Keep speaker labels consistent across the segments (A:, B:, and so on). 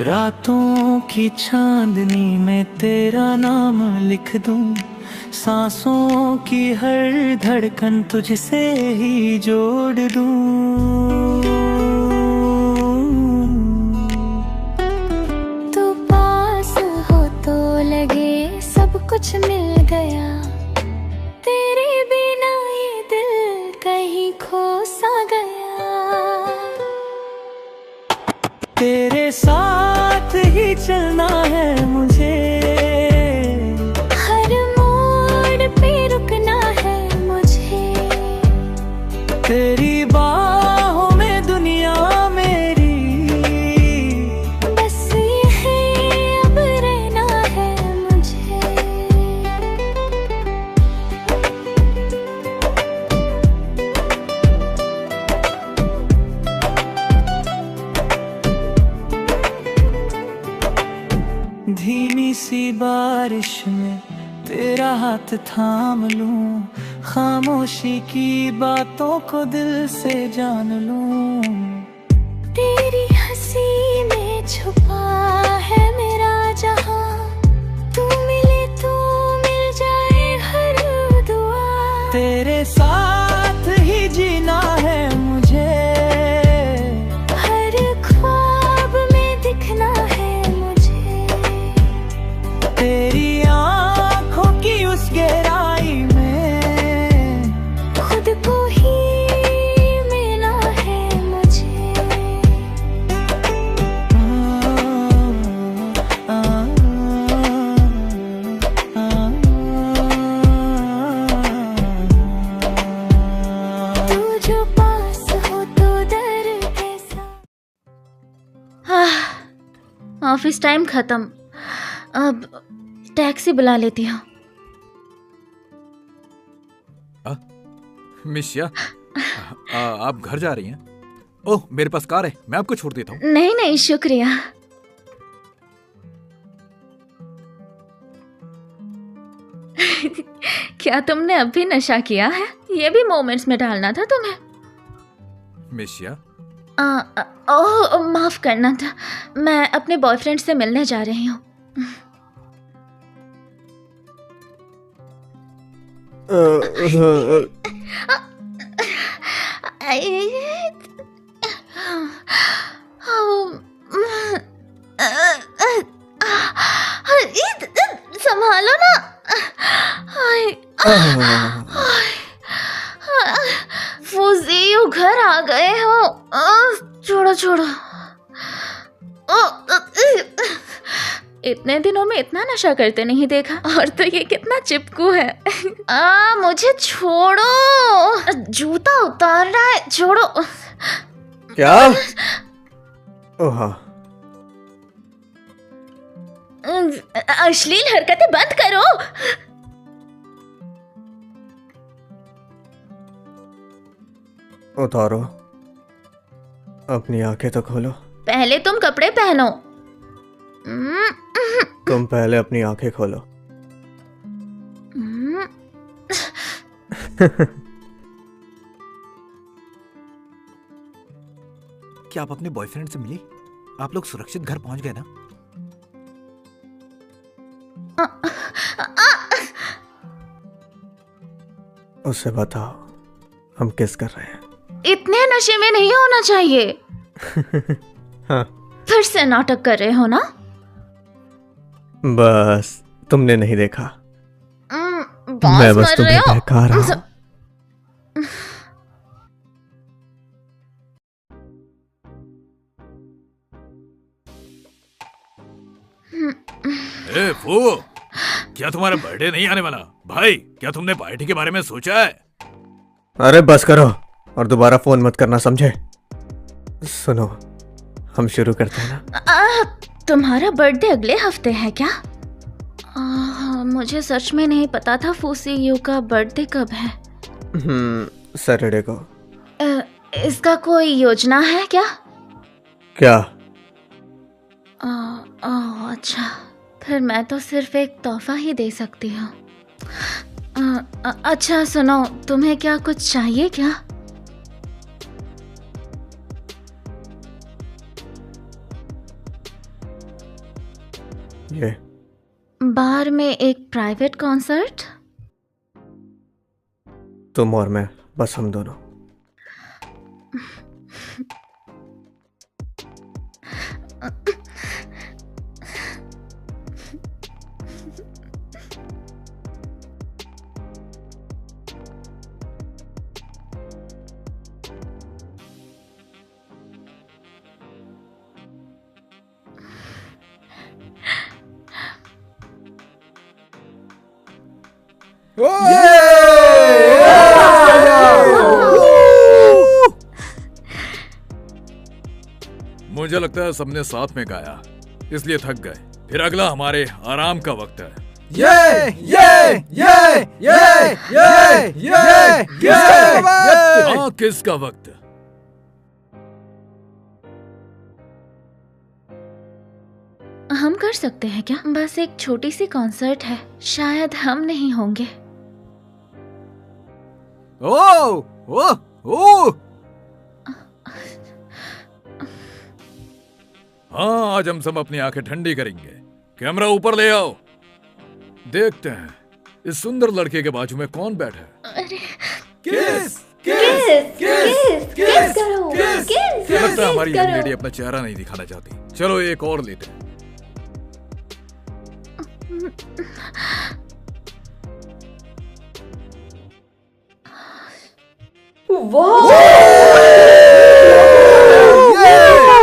A: रातों की चांदनी में तेरा नाम लिख दूं, सांसों की हर धड़कन तुझसे ही जोड़ दूं।
B: तू पास हो तो लगे सब कुछ मिल गया, तेरे बिना ये दिल कहीं खो सा गया।
A: तेरे साथ ही चलना है मुझे,
B: हर मोड़ पे रुकना है मुझे।
A: तेरी बाहों में दुनिया मेरी,
B: बस यही अब रहना है मुझे।
A: धीमी सी बारिश में तेरा हाथ थाम लूं, खामोशी की बातों को दिल से जान लूं।
B: तेरी हंसी में छुपा है मेरा जहां, तू मिले तो मिल जाए हर दुआ।
A: तेरे साथ ही जीना है मुझे,
B: हर ख्वाब में दिखना है मुझे।
A: तेरी आँखों की उस गहराई में
B: खुद को ही मिलना है मुझे। तू जो पास हो तो दर के साथ।
C: ऑफिस टाइम खत्म, अब टैक्सी बुला लेती हूँ।
D: मिशिया, आप घर जा रही हैं? ओह, मेरे पास कार है, मैं आपको छोड़ देता हूँ।
C: नहीं नहीं, शुक्रिया। क्या तुमने अभी नशा किया है? ये भी मोमेंट्स में डालना था तुम्हें।
D: मिशिया,
C: ओह माफ करना था, मैं अपने बॉयफ्रेंड से मिलने जा रही हूँ। संभालो ना। फूजी, घर आ गए हो। छोड़ो छोड़ो। इतने दिनों में इतना नशा करते नहीं देखा, और तो ये कितना चिपकू है। मुझे छोड़ो, जूता उतार रहा है, छोड़ो।
E: क्या? ओह,
C: अश्लील हरकतें बंद करो।
E: उतारो, अपनी आंखें तो खोलो।
C: पहले तुम कपड़े पहनो।
E: तुम पहले अपनी आंखें खोलो।
D: क्या आप अपने बॉयफ्रेंड से मिली? आप लोग सुरक्षित घर पहुंच गए ना?
E: उससे बताओ, हम किस कर रहे हैं?
C: इतने नशे में नहीं होना चाहिए।
E: हाँ।
C: फिर से नाटक कर रहे हो ना?
E: बस तुमने नहीं देखा, मैं बस
C: मर रहे
E: तुम्हें
C: हो।
E: बहका रहा हूं।
D: ए फू, क्या तुम्हारा बर्थडे नहीं आने वाला? भाई, क्या तुमने पार्टी के बारे में सोचा है?
E: अरे बस करो और दोबारा फोन मत करना, समझे? सुनो, हम शुरू करते हैं ना?
C: तुम्हारा बर्थडे अगले हफ्ते है क्या? मुझे सच में नहीं पता था फूसी यू का बर्थडे कब है।
E: सैटरडे को।
C: इसका कोई योजना है क्या?
E: क्या?
C: अच्छा, फिर मैं तो सिर्फ एक तोहफा ही दे सकती हूँ। अच्छा सुनो, तुम्हें क्या कुछ चाहिए क्या?
E: ये
C: बार में एक प्राइवेट कॉन्सर्ट।
E: तुम और मैं, बस हम दोनों।
D: मुझे लगता है सबने साथ में गाया, इसलिए थक गए। फिर अगला हमारे आराम का वक्त है। हाँ, किसका वक्त?
C: हम कर सकते हैं क्या? बस एक छोटी सी कॉन्सर्ट है, शायद हम नहीं होंगे।
D: ओ, ओ, ओ। हाँ, आज हम सब अपनी आंखें ठंडी करेंगे। कैमरा ऊपर ले आओ। देखते हैं इस सुंदर लड़के के बाजू में कौन बैठा है।
C: अरे
D: किस
B: करो, किस
D: लगता है हमारी
B: करो।
D: लेडी अपना चेहरा नहीं दिखाना चाहती। चलो एक और लेते हैं।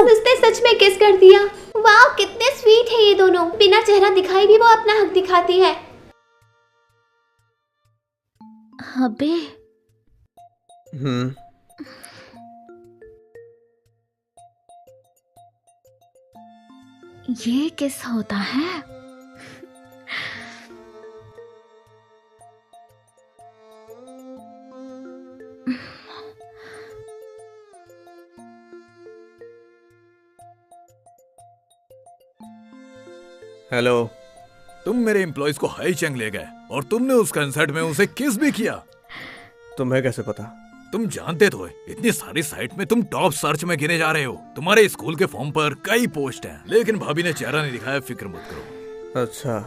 B: उसने सच में किस कर दिया। वाह, कितने स्वीट है ये दोनों। बिना चेहरा दिखाई भी वो अपना हक दिखाती है।
C: अबे ये किस होता है?
E: हेलो।
D: तुम मेरे एम्प्लॉइज को हाई चैंग ले गए और तुमने उस कंसर्ट में उसे किस भी किया।
E: तुम्हें कैसे पता?
D: तुम जानते तो हो, इतनी सारी साइट में तुम टॉप सर्च में गिने जा रहे हो। तुम्हारे स्कूल के फॉर्म पर कई पोस्ट हैं, लेकिन भाभी ने चेहरा नहीं दिखाया। फिक्र मत करो।
E: अच्छा,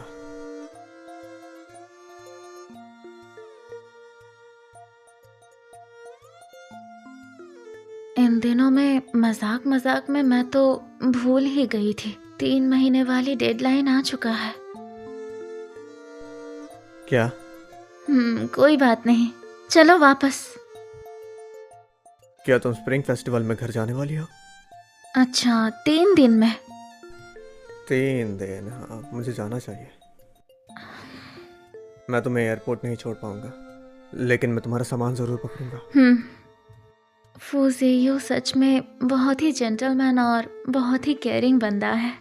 C: इन दिनों में मजाक मजाक में मैं तो भूल ही गई थी। 3 महीने वाली डेडलाइन आ चुका है।
E: क्या?
C: कोई बात नहीं, चलो वापस।
E: क्या तुम स्प्रिंग फेस्टिवल में घर जाने वाली हो?
C: अच्छा, 3 दिन में?
E: 3 दिन? हाँ, मुझे जाना चाहिए। मैं तुम्हें एयरपोर्ट नहीं छोड़ पाऊंगा, लेकिन मैं तुम्हारा सामान जरूर पकड़ूंगा।
C: फूजियो सच में बहुत ही जेंटलमैन और बहुत ही केयरिंग बंदा है।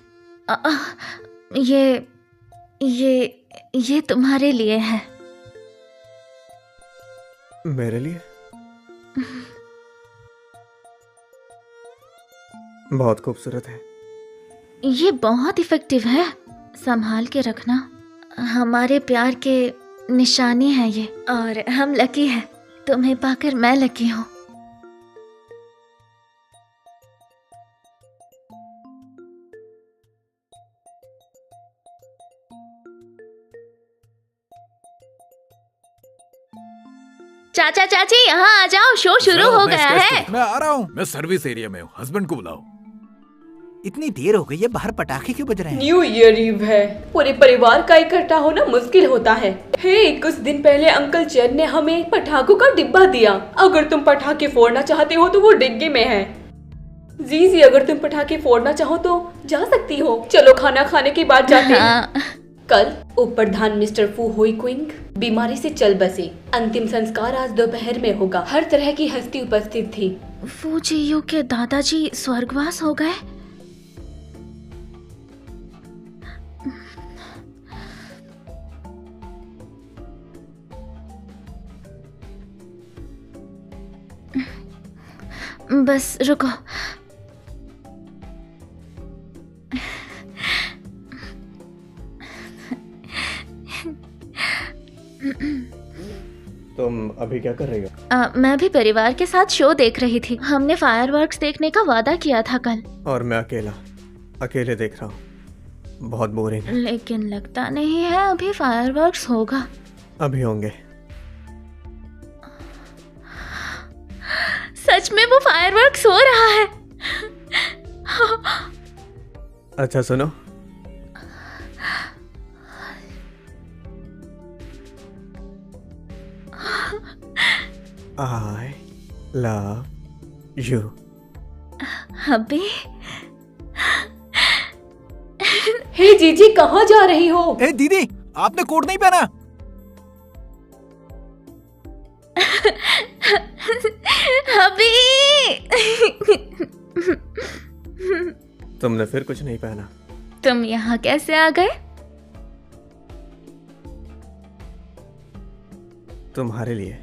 C: ये तुम्हारे लिए है।
E: मेरे लिए? बहुत खूबसूरत है।
C: ये बहुत इफेक्टिव है, संभाल के रखना। हमारे प्यार के निशानी है ये, और हम लकी हैं। तुम्हें पाकर मैं लकी हूँ। चाचा चाची यहाँ आ जाओ, शो शुरू हो गया है।
D: मैं आ रहा हूँ। मैं सर्विस एरिया में हूँ। हस्बैंड को बुलाओ।
A: इतनी देर हो गई है, बाहर पटाखे क्यों बज रहे हैं?
F: न्यू ईयर ईव है, पूरे परिवार का इकट्ठा होना मुश्किल होता है। हे, कुछ दिन पहले अंकल चैन ने हमें पटाखों का डिब्बा दिया। अगर तुम पटाखे फोड़ना चाहते हो तो वो डिग्गी में है। जीजी, अगर तुम पटाखे फोड़ना चाहो तो जा सकती हो। चलो खाना खाने के बाद जाते हैं। कल उप प्रधान मिस्टर फू होई क्विंग बीमारी से चल बसे। अंतिम संस्कार आज दोपहर में होगा। हर तरह की हस्ती उपस्थित थी।
C: फूजियो के दादाजी स्वर्गवास हो गए। बस रुको।
E: तुम अभी क्या कर रही हो?
C: मैं भी परिवार के साथ शो देख रही थी। हमने फायरवर्क्स देखने का वादा किया था कल।
E: और मैं अकेले देख रहा हूँ। बहुत बोरिंग है।
C: लेकिन लगता नहीं है अभी फायरवर्क्स होगा।
E: अभी होंगे।
C: सच में वो फायरवर्क्स हो रहा है।
E: अच्छा सुनो, I love you।
C: अभी
F: हे जीजी, कहाँ जा रही हो?
D: ए दीदी, आपने कोट नहीं पहना।
C: अभी
E: तुमने फिर कुछ नहीं पहना।
C: तुम यहाँ कैसे आ गए?
E: तुम्हारे लिए।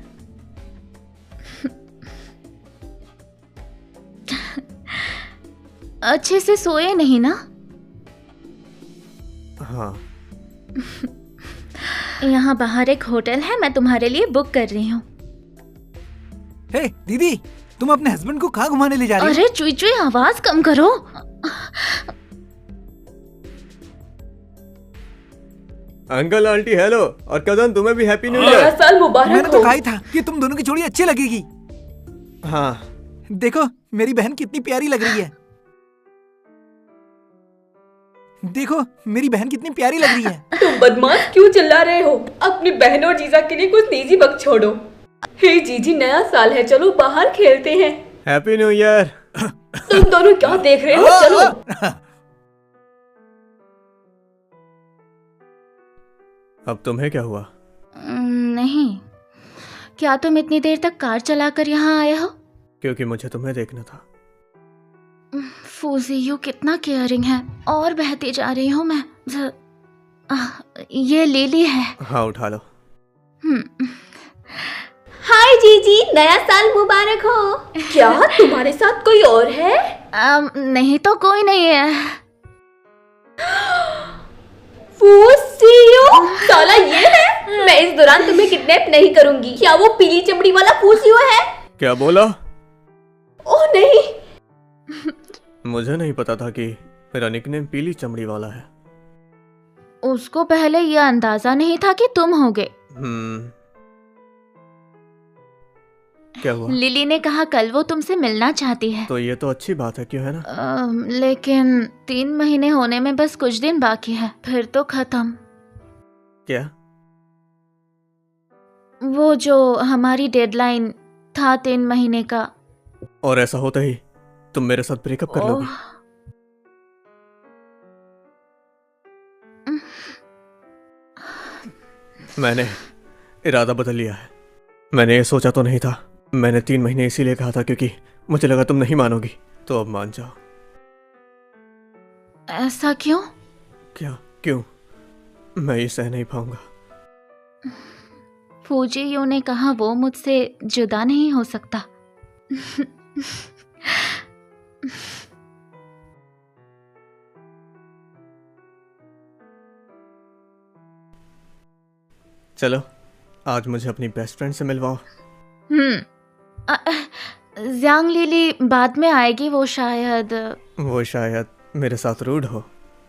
C: अच्छे से सोए नहीं ना?
E: हाँ।
C: यहाँ बाहर एक होटल है, मैं तुम्हारे लिए बुक कर रही हूँ।
D: हे दीदी, तुम अपने हस्बैंड को कहाँ घुमाने ले जा रही हो?
C: अरे चुई चुई, आवाज कम करो।
E: अंकल आंटी हेलो, और कजन तुम्हें भी हैप्पी न्यू
F: नया
E: ईयर।
F: साल मुबारक
D: मैंने तो
F: हो।
D: कहा ही था कि तुम दोनों की जोड़ी अच्छी लगेगी।
E: हाँ,
D: देखो मेरी बहन कितनी प्यारी लग रही है। देखो मेरी बहन कितनी प्यारी लग रही है।
F: तुम बदमाश क्यों चिल्ला रहे हो? अपनी बहन और जीजा के लिए कुछ निजी वक्त छोड़ो। हे जीजी, नया साल है, चलो बाहर खेलते हैं।
E: Happy new year.
F: तुम दोनों क्या देख रहे हो? चलो।
E: अब तुम्हें क्या हुआ?
C: नहीं, क्या तुम इतनी देर तक कार चलाकर यहाँ आए हो?
E: क्योंकि मुझे तुम्हें देखना था।
C: फूजी, यू कितना केयरिंग है। और बहती जा रही हूँ मैं। ये लिली है।
E: हाँ उठा लो।
F: हाय जीजी, नया साल मुबारक हो। क्या तुम्हारे साथ कोई और है?
C: नहीं तो कोई नहीं है।
F: फूसियो, साला ये है। मैं इस दौरान तुम्हें किडनैप नहीं करूंगी। क्या वो पीली चमड़ी वाला फूसियो है?
E: क्या बोला?
F: ओह नहीं,
E: मुझे नहीं पता था कि मेरा निकनेम पीली चमड़ी वाला है।
C: उसको पहले यह अंदाजा नहीं था कि तुम होगे।
E: क्या हुआ?
C: लिली ने कहा कल वो तुमसे मिलना चाहती है।
E: तो ये तो अच्छी बात है, क्यों है ना?
C: लेकिन 3 महीने होने में बस कुछ दिन बाकी है, फिर तो खत्म।
E: क्या?
C: वो जो हमारी डेडलाइन था 3 महीने का।
E: और ऐसा होता ही तुम मेरे साथ ब्रेकअप कर लोगी? मैंने इरादा बदल लिया है। मैंने ये सोचा तो नहीं था। मैंने 3 महीने इसीलिए कहा था क्योंकि मुझे लगा तुम नहीं मानोगी। तो अब मान जाओ।
C: ऐसा क्यों?
E: क्या क्यों? मैं ये सह नहीं पाऊंगा।
C: फूजियो ने कहा वो मुझसे जुदा नहीं हो सकता।
E: चलो आज मुझे अपनी बेस्ट फ्रेंड से मिलवाओ।
C: ज़्यांग लिली बाद में आएगी। वो शायद
E: मेरे साथ रूड हो,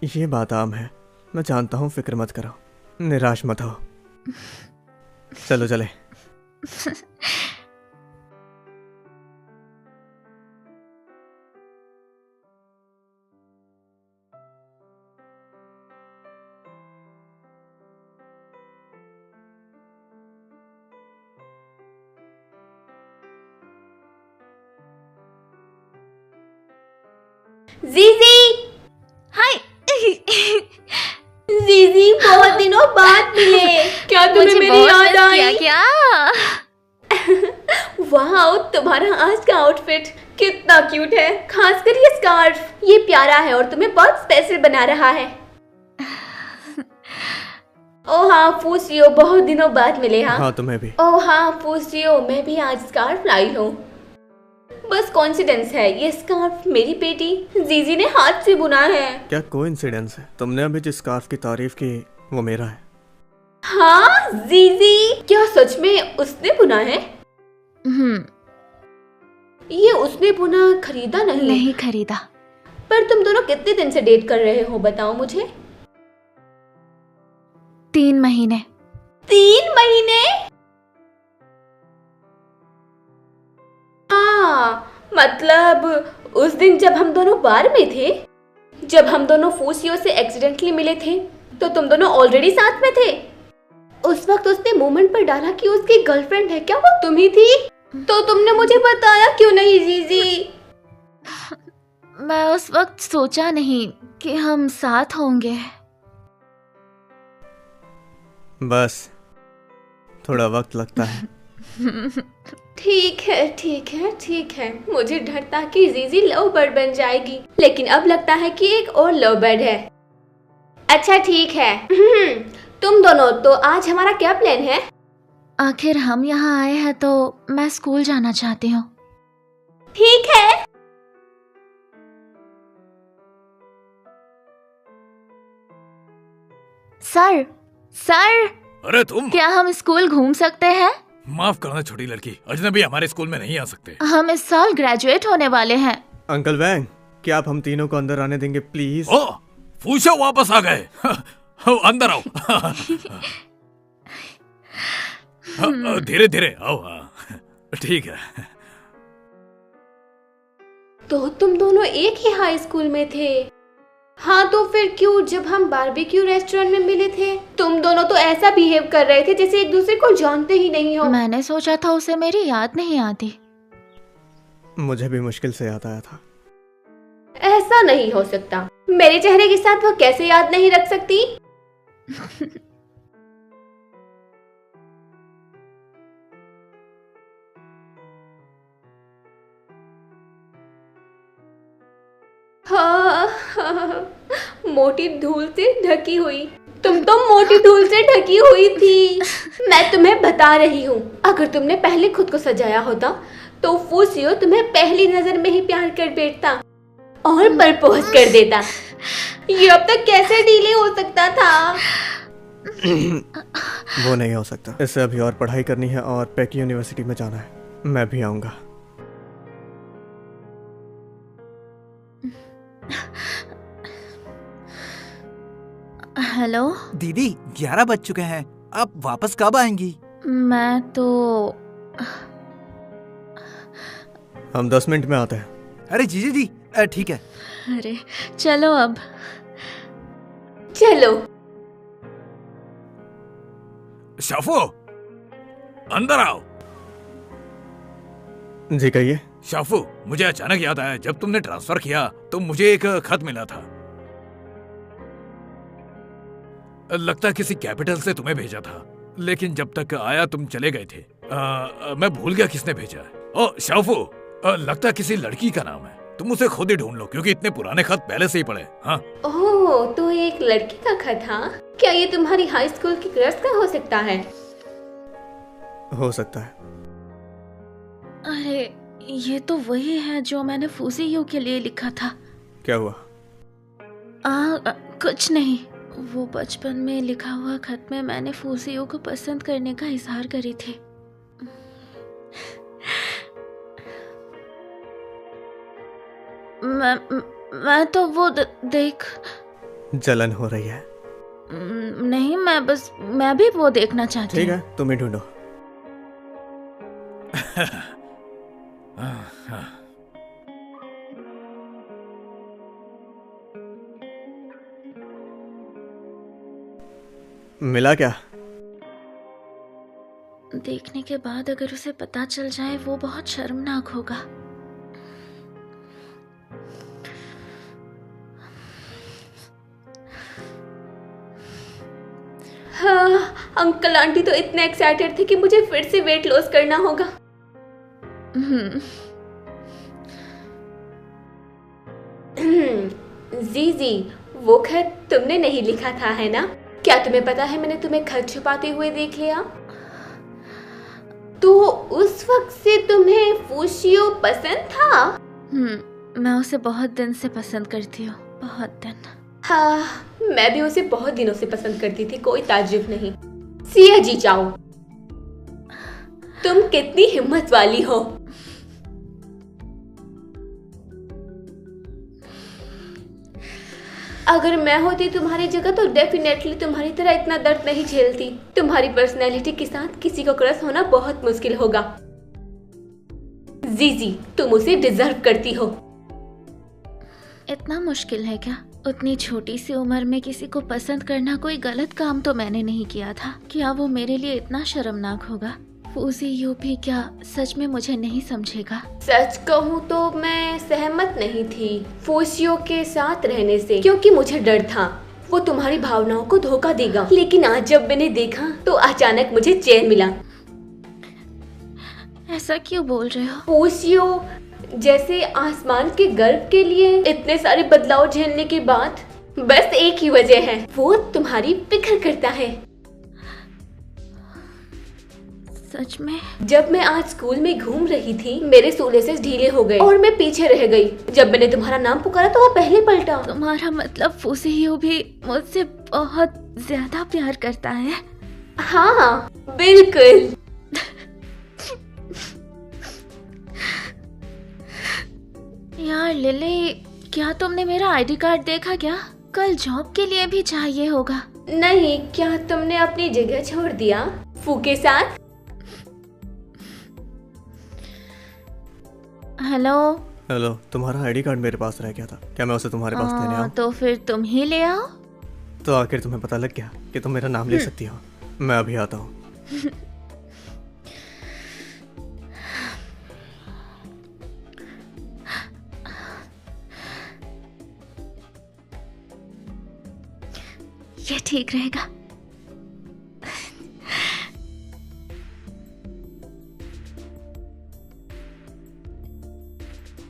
E: ये बात आम है। मैं जानता हूँ, फिक्र मत करो, निराश मत हो। चलो चले।
F: जीजी,
C: हाय।
F: जीजी, बहुत दिनों बाद मिले। क्या तुम्हें
C: मुझे
F: मेरी
C: बहुत
F: याद
C: मिस
F: आई?
C: किया क्या?
F: वाह, तुम्हारा आज का आउटफिट कितना क्यूट है, खासकर ये स्कार्फ। ये प्यारा है और तुम्हें बहुत स्पेशल बना रहा है। ओह हाँ फूसियो, बहुत दिनों बाद मिले।
E: हाँ तुम्हें भी।
F: ओह हाँ फूसियो, मैं भी आज स्कार्फ लाई हूँ। बस कॉन्सिडेंस है, ये स्कार्फ मेरी बेटी जीजी ने हाथ से बुना है।
E: क्या कोइंसिडेंस है? तुमने अभी जिस स्कार्फ की तारीफ की वो मेरा है।
F: हाँ जीजी, क्या सच में उसने बुना है? ये उसने बुना, खरीदा नहीं?
C: नहीं खरीदा।
F: पर तुम दोनों कितने दिन से डेट कर रहे हो, बताओ मुझे।
C: 3 महीने।
F: 3 महीने? हाँ, मतलब उस दिन जब हम दोनों बार में थे, जब हम दोनों फूसियो से एक्सीडेंटली मिले थे, तो तुम दोनों ऑलरेडी साथ में थे। उस वक्त उसने मूवमेंट पर डाला कि उसकी गर्लफ्रेंड है, क्या वो तुम ही थी? तो तुमने मुझे बताया क्यों नहीं जीजी?
C: मैं उस वक्त सोचा नहीं कि हम साथ होंगे।
E: बस थोड़ा वक्त लगता है।
F: ठीक है, ठीक है, ठीक है। मुझे डर था कि जीजी लव बर्ड बन जाएगी, लेकिन अब लगता है कि एक और लव बर्ड है। अच्छा ठीक है। तुम दोनों, तो आज हमारा क्या प्लान है?
C: आखिर हम यहाँ आए हैं तो मैं स्कूल जाना चाहती हूँ।
F: ठीक है।
C: सर, सर,
D: अरे तुम,
C: क्या हम स्कूल घूम सकते हैं?
D: माफ करना छोटी लड़की, अजनबी हमारे स्कूल में नहीं आ सकते।
C: हम इस साल ग्रेजुएट होने वाले हैं।
E: अंकल वैंग, क्या आप हम तीनों को अंदर आने देंगे प्लीज?
D: ओ, फूशो वापस आ गए। अंदर आओ। धीरे धीरे आओ। हाँ, ठीक है।
F: तो तुम दोनों एक ही हाई स्कूल में थे? हाँ, तो फिर क्यों जब हम बारबेक्यू रेस्टोरेंट में मिले थे, तुम दोनों तो ऐसा बिहेव कर रहे थे जैसे एक दूसरे को जानते ही नहीं हो?
C: मैंने सोचा था उसे मेरी याद नहीं आती।
E: मुझे भी मुश्किल से याद आया था।
F: ऐसा नहीं हो सकता। मेरे चेहरे के साथ वो कैसे याद नहीं रख सकती? हाँ, मोटी धूल से ढकी हुई। तुम तो मोटी धूल से ढकी हुई थी। मैं तुम्हें बता रही हूँ, अगर तुमने पहले खुद को सजाया होता तो फूसियो तुम्हें पहली नजर में ही प्यार कर बैठता और प्रपोज कर देता। ये अब तक कैसे डिले हो सकता था?
E: वो नहीं हो सकता। इससे अभी और पढ़ाई करनी है और पेक यूनिवर्सिटी में जाना है। मैं भी आऊंगा।
C: हेलो
A: दीदी, 11 बज चुके हैं। आप वापस कब आएंगी?
C: मैं तो
E: हम 10 मिनट में आते हैं।
A: अरे जीजी जी, ठीक है।
C: अरे चलो अब।
F: चलो।
D: शाफो, अंदर आओ।
E: जी कहिए।
D: शाफू, मुझे अचानक याद आया, जब तुमने ट्रांसफर किया तो मुझे एक खत मिला था। लगता किसी कैपिटल से तुम्हें भेजा था, लेकिन जब तक आया तुम चले गए थे। मैं भूल गया किसने भेजा है। ओ शाफू, लगता किसी लड़की का नाम है। तुम उसे खुद ही ढूंढ लो, क्योंकि इतने पुराने खत पहले से ही पड़े। हाँ।
F: ओह, तो एक लड़की का खत? हाँ, क्या ये तुम्हारी हाई स्कूल की क्रश का हो सकता है?
E: हो सकता है।
C: अरे ये तो वही है जो मैंने फूसियो के लिए लिखा था।
E: क्या हुआ?
C: कुछ नहीं। वो बचपन में लिखा हुआ खत में मैंने फूसियो को पसंद करने का इजहार करी थी। मैं तो वो देख।
E: जलन हो रही है?
C: नहीं, मैं भी वो देखना चाहती हूँ।
E: ठीक है, तुम ही ढूंढो। मिला क्या?
C: देखने के बाद अगर उसे पता चल जाए वो बहुत शर्मनाक होगा।
F: हाँ, अंकल आंटी तो इतने एक्साइटेड थे कि मुझे फिर से वेट लॉस करना होगा। जीजी, वो खत तुमने नहीं लिखा था, है ना? क्या तुम्हें पता है मैंने तुम्हें खत छुपाते हुए देख लिया? तो उस वक्त से तुम्हें फूशियो पसंद था?
C: मैं उसे बहुत दिन से पसंद करती हूँ, बहुत दिन।
F: हाँ, मैं भी उसे बहुत दिनों से पसंद करती थी, कोई ताज्जुब नहीं। सिया जी जाओ, तुम कितनी हिम्मत वाली हो। अगर मैं होती तुम्हारी जगह तो डेफिनेटली तुम्हारी तरह इतना दर्द नहीं झेलती। तुम्हारी पर्सनैलिटी के साथ किसी को क्रश होना बहुत मुश्किल होगा। जीजी, तुम उसे डिजर्व करती हो।
C: इतना मुश्किल है क्या? उतनी छोटी सी उम्र में किसी को पसंद करना कोई गलत काम तो मैंने नहीं किया था। क्या वो मेरे लिए इतना शर्मनाक होगा? फूजी यू भी क्या सच में मुझे नहीं समझेगा?
F: सच कहूँ तो मैं सहमत नहीं थी फूसियो के साथ रहने से, क्योंकि मुझे डर था वो तुम्हारी भावनाओं को धोखा देगा। लेकिन आज जब मैंने देखा तो अचानक मुझे चैन मिला।
C: ऐसा क्यों बोल रहे हो?
F: फूसियो, जैसे आसमान के गर्व के लिए इतने सारे बदलाव झेलने के बाद बस एक ही वजह है, वो तुम्हारी फिक्र करता है।
C: सच में?
F: जब मैं आज स्कूल में घूम रही थी मेरे शूलेसेस ढीले हो गए और मैं पीछे रह गई। जब मैंने तुम्हारा नाम पुकारा तो वो पहले पलटा।
C: तुम्हारा मतलब फूजियो भी मुझसे बहुत ज्यादा प्यार करता है?
F: हाँ बिल्कुल।
C: यार लिली, क्या तुमने मेरा आईडी कार्ड देखा क्या? कल जॉब के लिए भी चाहिए होगा।
F: नहीं, क्या तुमने अपनी जगह छोड़ दिया फू के साथ?
C: हेलो।
E: हेलो, तुम्हारा आईडी कार्ड मेरे पास रह गया था, क्या मैं उसे तुम्हारे पास देने आऊं?
C: तो फिर तुम ही ले आओ।
E: तो आखिर तुम्हें पता लग गया कि तुम मेरा नाम ले सकती हो। मैं अभी आता हूँ।
C: ये ठीक रहेगा।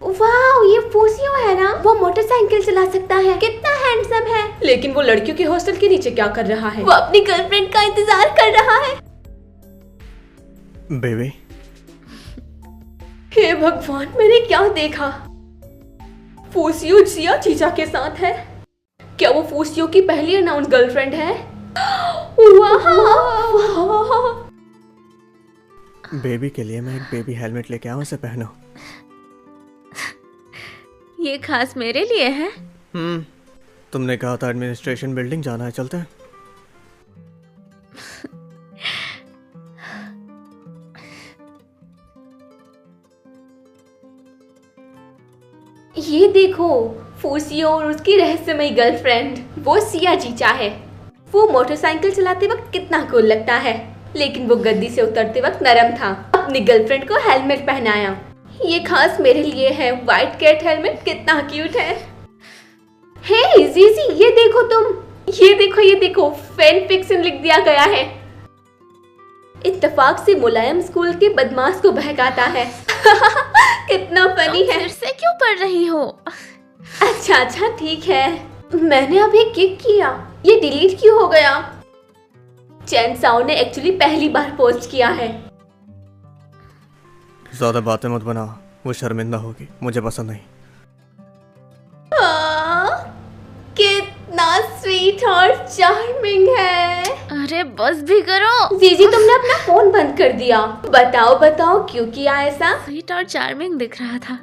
F: वाह, ये फूसियो है ना? वो मोटरसाइकिल चला सकता है, कितना हैंडसम है। लेकिन वो लड़कियों के हॉस्टल के नीचे क्या कर रहा है? वो अपनी गर्लफ्रेंड का इंतजार कर रहा है।
E: बेबी,
F: हे भगवान, मैंने क्या देखा? फूसियो जिया चीचा के साथ है। क्या वो फूसियो की पहली अनाउंस गर्लफ्रेंड है? वाह!
E: बेबी के लिए मैं एक बेबी हेलमेट लेके आऊं, उसे पहनो।
C: ये खास मेरे लिए है?
E: तुमने कहा था एडमिनिस्ट्रेशन बिल्डिंग जाना है, चलते हैं?
F: ये देखो, फूसियो और उसकी रहस्यमयी गर्लफ्रेंड, वो सिया जीचा है। वो मोटरसाइकिल चलाते वक्त कितना कूल लगता है, लेकिन वो गद्दी से उतरते वक्त नरम था। अपनी गर्लफ्रेंड को हेलमेट पहनाया। ये खास मेरे लिए है। व्हाइट कैट हेलमेट कितना क्यूट है। हे जीजी, ये देखो तुम, ये देखो फैन फिक्शन लिख दिया गया है। इत्तेफाक से मुलायम स्कूल के बदमाश को बहकाता है। कितना फनी है।
C: फिर से क्यों पढ़ रही हो?
F: अच्छा ठीक है। मैंने अभी किक किया, ये डिलीट क्यों हो गया? चैन साओ ने एक्चुअली पहली बार पोस्ट किया है।
E: ज्यादा बातें मत बनाओ, वो शर्मिंदा होगी, मुझे पसंद नहीं।
F: कितना स्वीट और चार्मिंग है।
C: अरे बस भी करो।
F: जीजी, तुमने अपना फोन बंद कर दिया। बताओ क्यों किया ऐसा?
C: स्वीट और चार्मिंग दिख रहा था।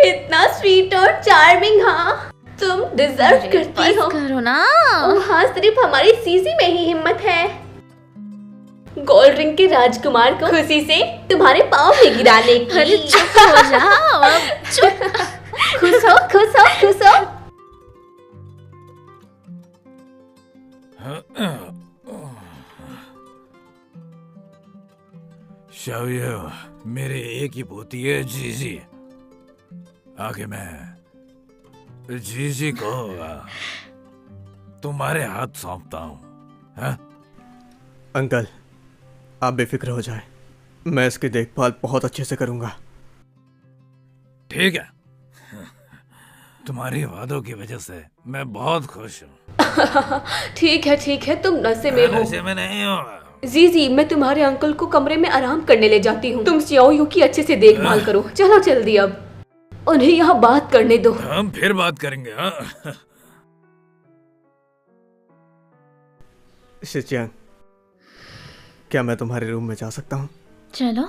F: इतना स्वीट और चार्मिंग, हाँ तुम डिजर्व करती हो।
C: करो ना।
F: हाँ, सिर्फ हमारी सीसी में ही हिम्मत है गोल्ड रिंग के राजकुमार को खुशी से तुम्हारे पाँव में गिराने की।
C: अरे चुप हो जाओ अब, चुप।
F: खुश हो।
D: शावियो, मेरे एक ही पोती है जीजी। आगे मैं जीजी को तुम्हारे हाथ सौंपता हूँ।
E: अंकल, आप बेफिक्र हो जाएं, मैं इसकी देखभाल बहुत अच्छे से करूंगा।
D: ठीक है, तुम्हारी वादों की वजह से मैं बहुत खुश हूँ।
F: ठीक है, तुम नशे में हो।
D: नशे में नहीं हो।
F: जीजी, मैं तुम्हारे अंकल को कमरे में आराम करने ले जाती हूँ। तुम सियाओ यू की अच्छे से देखभाल करो। चलो जल्दी, अब उन्हें यहाँ बात करने दो।
D: हम फिर बात करेंगे। हाँ?
E: शिचियांग, क्या मैं तुम्हारे रूम में जा सकता हूँ?
C: चलो।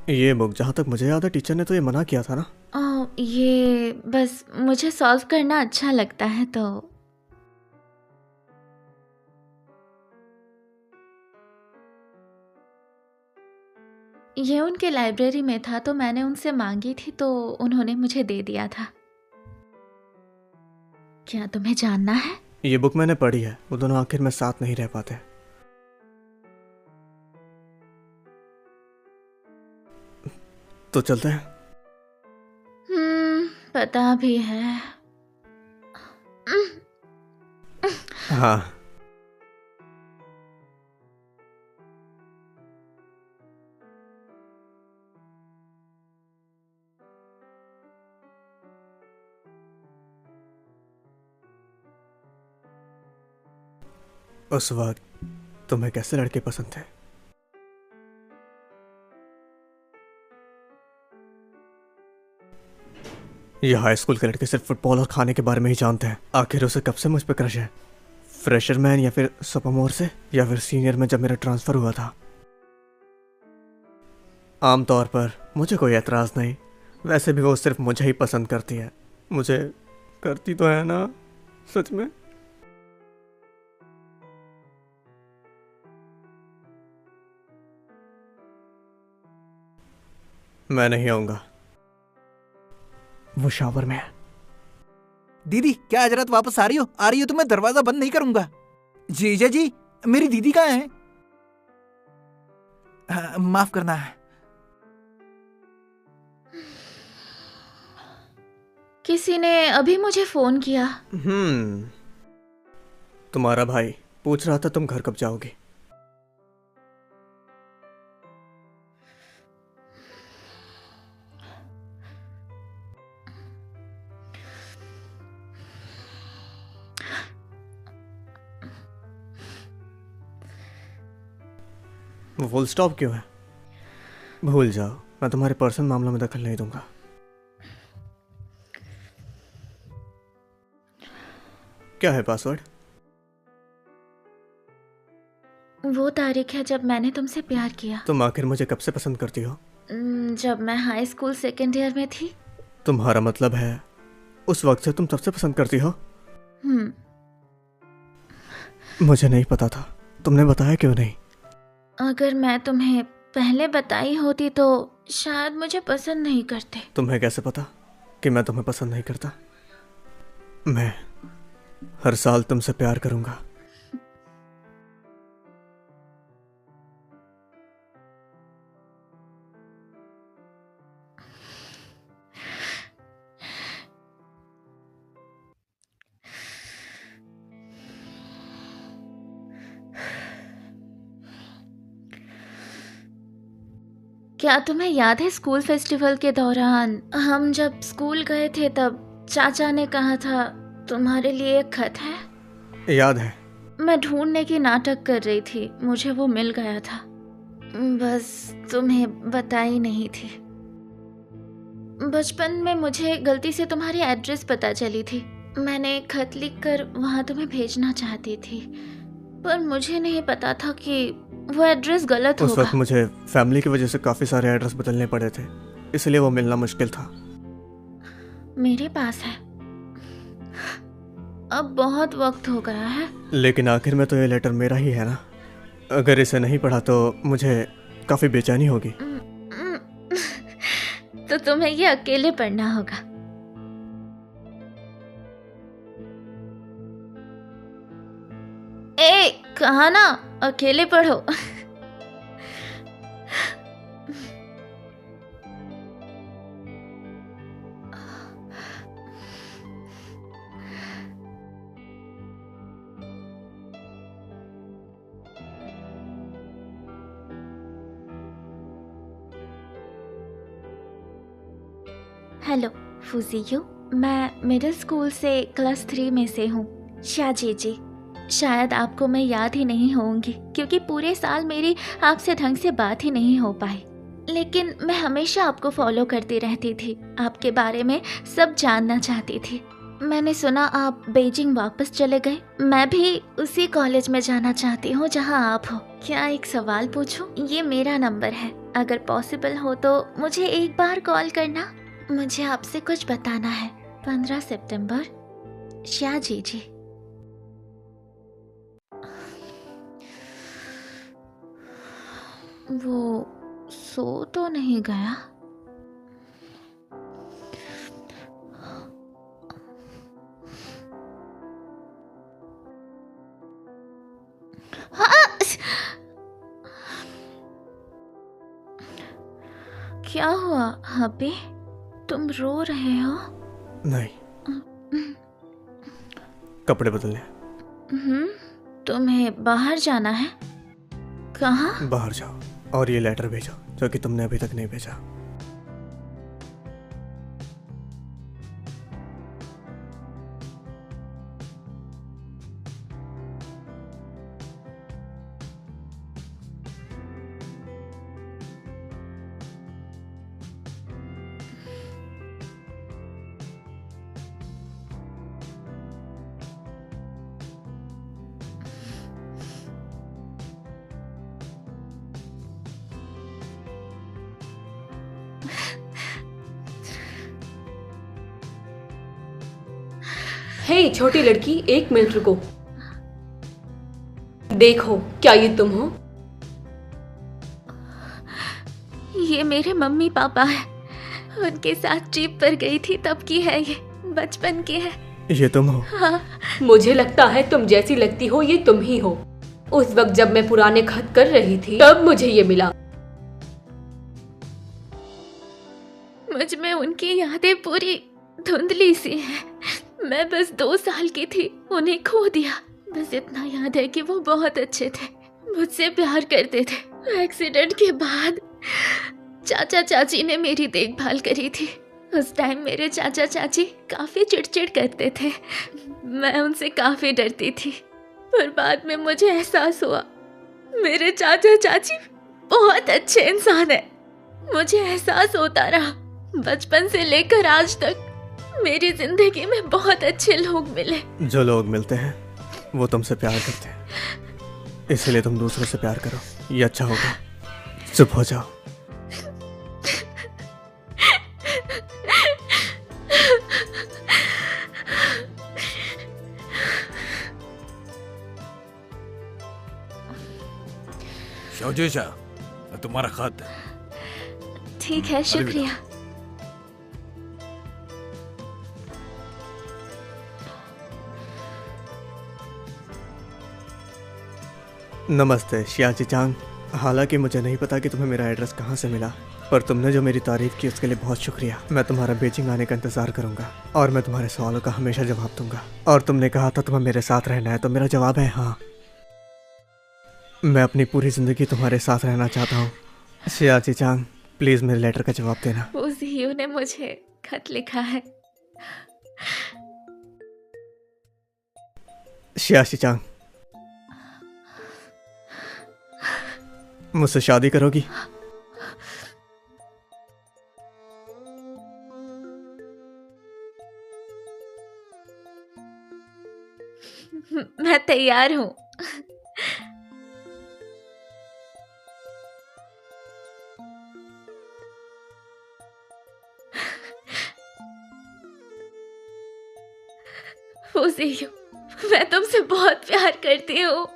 E: ये बुक जहाँ तक मुझे याद है टीचर ने तो ये मना किया था ना।
C: ये बस मुझे सॉल्व करना अच्छा लगता है तो। ये उनके लाइब्रेरी में था तो मैंने उनसे मांगी थी तो उन्होंने मुझे दे दिया था। क्या तुम्हें जानना है?
E: ये बुक मैंने पढ़ी है, वो दोनों आखिर में साथ नहीं रह पाते। तो चलते हैं।
C: पता भी है।
E: हाँ। उस वक्त तुम्हें कैसे लड़के पसंद थे? ये हाई स्कूल के लड़के सिर्फ फुटबॉल और खाने के बारे में ही जानते हैं। आखिर उसे कब से मुझ पे क्रश है? फ्रेशरमैन या फिर सोफोमोर से, या फिर सीनियर में जब मेरा ट्रांसफर हुआ था? आमतौर पर मुझे कोई एतराज नहीं, वैसे भी वो सिर्फ मुझे ही पसंद करती है। मुझे करती तो है ना सच में? मैं नहीं आऊंगा, वो शावर में है।
A: दीदी क्या आज रात वापस आ रही हो? आ रही हो तो मैं दरवाजा बंद नहीं करूंगा। जीजा जी मेरी दीदी कहाँ है? माफ करना।
C: किसी ने अभी मुझे फोन किया।
E: तुम्हारा भाई पूछ रहा था तुम घर कब जाओगी। वो फुल स्टॉप क्यों है? भूल जाओ, मैं तुम्हारे पर्सनल मामलों में दखल नहीं दूंगा। क्या है पासवर्ड?
C: वो तारीख है जब मैंने तुमसे प्यार किया।
E: तुम आखिर मुझे कब से पसंद करती हो?
C: जब मैं हाई स्कूल सेकेंड ईयर में थी।
E: तुम्हारा मतलब है उस वक्त से तुम सबसे पसंद करती हो? मुझे नहीं पता था, तुमने बताया क्यों नहीं?
C: अगर मैं तुम्हें पहले बताई होती तो शायद मुझे पसंद नहीं करते।
E: तुम्हें कैसे पता कि मैं तुम्हें पसंद नहीं करता? मैं हर साल तुमसे प्यार करूंगा।
C: क्या तुम्हें याद है स्कूल फेस्टिवल के दौरान हम जब स्कूल गए थे तब चाचा ने कहा था तुम्हारे लिए एक खत है?
E: याद है।
C: मैं ढूंढने की नाटक कर रही थी, मुझे वो मिल गया था, बस तुम्हें बताई नहीं थी। बचपन में मुझे गलती से तुम्हारी एड्रेस पता चली थी। मैंने एक खत लिखकर वहां तुम्हें भेजना चाहती थी, पर मुझे नहीं पता था कि वो एड्रेस गलत होगा।
E: उस वक्त मुझे फैमिली की वजह से काफी सारे एड्रेस बदलने पड़े थे, इसलिए वो मिलना मुश्किल था।
C: मेरे पास है, अब बहुत वक्त हो गया है।
E: लेकिन आखिर में तो ये लेटर मेरा ही है ना। अगर इसे नहीं पढ़ा तो मुझे काफी बेचैनी होगी।
C: तो तुम्हें ये अकेले पढ़ना होगा। ए, कहा ना अकेले पढ़ो। हेलो फूजियो, मैं मिडिल स्कूल से क्लास 3 में से हूँ। शाजी जी, शायद आपको मैं याद ही नहीं होंगी क्योंकि पूरे साल मेरी आपसे ढंग से बात ही नहीं हो पाई, लेकिन मैं हमेशा आपको फॉलो करती रहती थी, आपके बारे में सब जानना चाहती थी। मैंने सुना आप बीजिंग वापस चले गए। मैं भी उसी कॉलेज में जाना चाहती हूँ जहाँ आप हो। क्या एक सवाल पूछूं? ये मेरा नंबर है, अगर पॉसिबल हो तो मुझे एक बार कॉल करना। मुझे आपसे कुछ बताना है। 15 सितंबर। श्या जी। वो सो तो नहीं गया? हाँ! क्या हुआ हबी? तुम रो रहे हो?
E: नहीं, कपड़े बदलने।
C: तुम्हें बाहर जाना है? कहाँ?
E: बाहर जाओ और ये लेटर भेजो जो कि तुमने अभी तक नहीं भेजा।
F: हे छोटी लड़की, 1 मिनट रुको। देखो, क्या ये तुम हो?
C: ये मेरे मम्मी पापा है। उनके साथ ट्रिप पर गई थी तब की है ये, बचपन की है।
E: ये तुम हो?
C: हाँ।
F: मुझे लगता है तुम जैसी लगती हो ये तुम ही हो। उस वक्त जब मैं पुराने खत कर रही थी तब मुझे ये मिला।
C: मुझ में उनकी यादें पूरी धुंधली सी हैं। मैं बस 2 साल की थी, उन्हें खो दिया। बस इतना याद है कि वो बहुत अच्छे थे, मुझसे प्यार करते थे। एक्सीडेंट के बाद चाचा चाची ने मेरी देखभाल करी थी। उस टाइम मेरे चाचा चाची काफी चिड़चिड़ करते थे। मैं उनसे काफी डरती थी, पर बाद में मुझे एहसास हुआ मेरे चाचा चाची बहुत अच्छे इंसान है। मुझे एहसास होता रहा बचपन से लेकर आज तक मेरी जिंदगी में बहुत अच्छे लोग मिले।
E: जो लोग मिलते हैं वो तुमसे प्यार करते हैं, इसलिए तुम दूसरों से प्यार करो, ये अच्छा होगा। चुप हो जाओ।
D: शौजेशा, तुम्हारा खत।
C: ठीक है, शुक्रिया।
E: नमस्ते शियाची चांग। हालांकि मुझे नहीं पता कि तुम्हें मेरा एड्रेस कहाँ से मिला, पर तुमने जो मेरी तारीफ की उसके लिए बहुत शुक्रिया। मैं तुम्हारा बीजिंग आने का इंतजार करूंगा और मैं तुम्हारे सवालों का हमेशा जवाब दूंगा। और तुमने कहा था तुम्हें मेरे साथ रहना है, तो मेरा जवाब है हाँ। मैं अपनी पूरी जिंदगी तुम्हारे साथ रहना चाहता हूँ। शियाची चांग, प्लीज मेरे लेटर का जवाब देना।
C: फूजियो ने मुझे खत लिखा है।
E: शियाची चांग, मुझसे शादी करोगी?
C: मैं तैयार हूँ। फूजियो, मैं तुमसे बहुत प्यार करती हूँ।